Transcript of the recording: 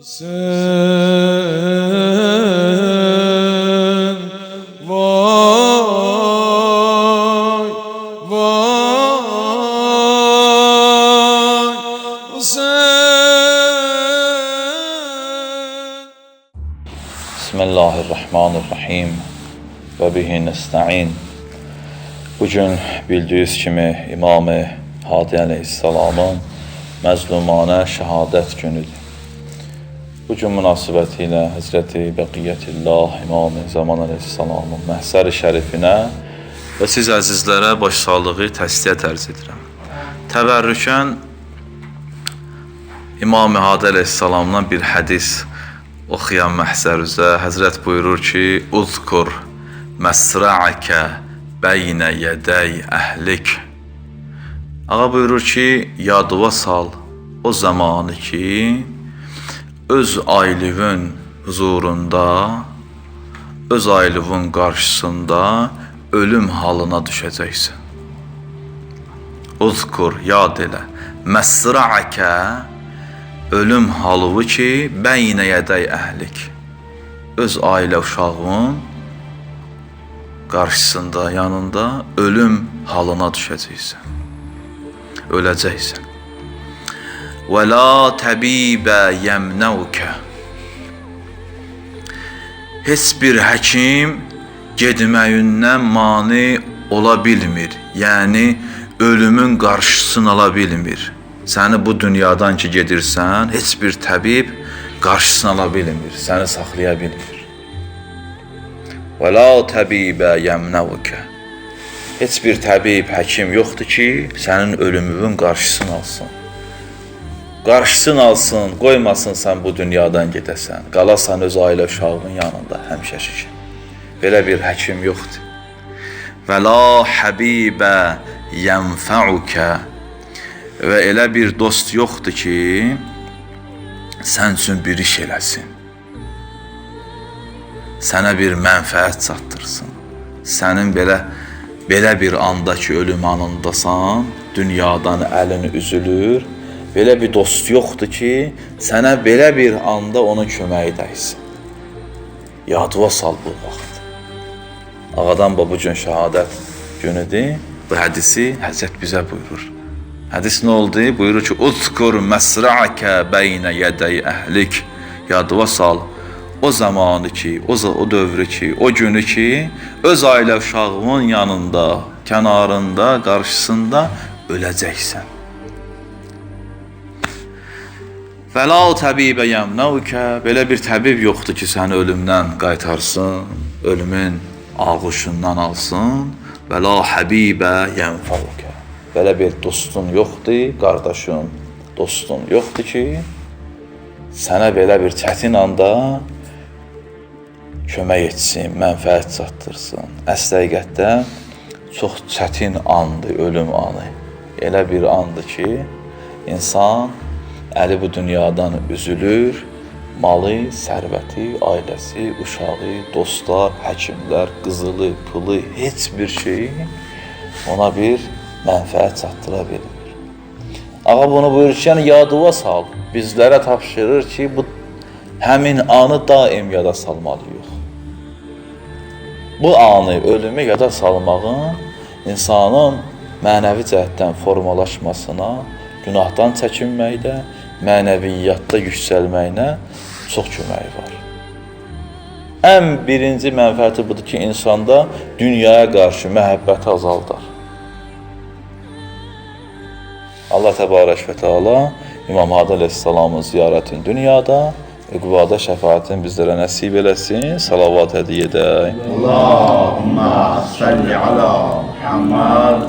Sen vay vay sen. Bismillahirrahmanirrahim ve bihi nesta'in. Bugün bildiğiniz kimi İmam-ı Hadi Aleyhisselamın məzlumana şəhadət günüdür. Bu gün münasibətilə Həzrəti Bəqiyyətillah İmam-ı Zaman Aleyhisselamın məhsər-i şərifinə və siz əzizlərə başsağlığı təsliyə tərz edirəm. Təbərrükən İmam-ı Hadi Aleyhisselamdan bir hədis oxuyan məhzər üzrə Həzrət buyurur ki, Uzkur məsra'əkə bəynə yədəy əhlik. Ağa buyurur ki, yadıva sal o zamanı ki, öz aylığın huzurunda, öz aylığın qarşısında ölüm halına düşəcəksən. Uzkur, yad elə, məsra'əkə, ölüm halığı ki, bəynə yədəy əhlik. Öz ailə uşağın qarşısında, yanında ölüm halına düşəcəksən. Öləcəksən. Və la təbibə yəmnəvkə. Heç bir həkim getməyindən mani ola bilmir. Yəni, ölümün qarşısını ala bilmir. Səni bu dünyadan ki gedirsən, heç bir təbib qarşısını ala bilmir. Səni saxlaya bilmir. Və la təbibə yəmnəvkə. Heç bir təbib, həkim yoxdur ki, sənin ölümünün qarşısını alsın. Qarşısını alsın, qoymasın sən bu dünyadan gedəsən. Qalasan öz ailə uşağının yanında həmişəşi ki. Belə bir həkim yoxdur. Və la həbibə yənfəukə. Və elə bir dost yoxdur ki, sən üçün bir iş eləsin. Sənə bir mənfəət çatdırsın. Sənin belə bir anda ki, ölüm anındasan, dünyadan əlin üzülür. Belə bir dost yoxdur ki, sənə belə bir anda onun köməyi dəysin. Yadıva sal bu vaxt. Ağadan bu gün şəhadət günüdür. Bu hədisi Həzrət bizə buyurur. Hədis nə oldu? Buyurur ki, Uzkur məsra'əkə bəynə yədəy əhlik. Yadıva sal o zamanı ki, o dövrü ki, o günü ki, öz ailə uşağının yanında, kənarında, qarşısında öləcəksən. Və la təbibə yəmnəvkə. Belə bir təbib yoxdur ki, səni ölümdən qaytarsın, ölümün ağuşundan alsın. Və la həbibə yənfəvkə. Belə bir dostun yoxdur, qardaşın, dostun yoxdur ki, sənə belə bir çətin anda kömək etsin, mənfəət çatdırsın. Əsl həqiqətdə çox çətin andır ölüm anı. Elə bir andır ki, insan əli bu dünyadan üzülür, malı, sərvəti, ailəsi, uşağı, dostlar, həkimlər, qızılı, pılı, heç bir şey ona bir mənfəət çatdıra bilmir. Ağa bunu buyurur ki, yəni yadıva sal, bizlərə tapşırır ki, bu həmin anı daim yada salmalıyıq. Bu anı, ölümü yada salmağın insanın mənəvi cəhətdən formalaşmasına, günahdan çəkinməkdə, mənəviyyatda yüksəlməyinə çox köməyi var. Ən birinci mənfəəti budur ki, insanda dünyaya qarşı məhəbbəti azaldar. Allah təbarək və teala İmam Hadi Aleyhisselamın ziyarətin dünyada, üqbada şəfaətin bizlərə nəsib eləsin. Salavat hədiyyə edək. Allahümmə salli ala Muhammed.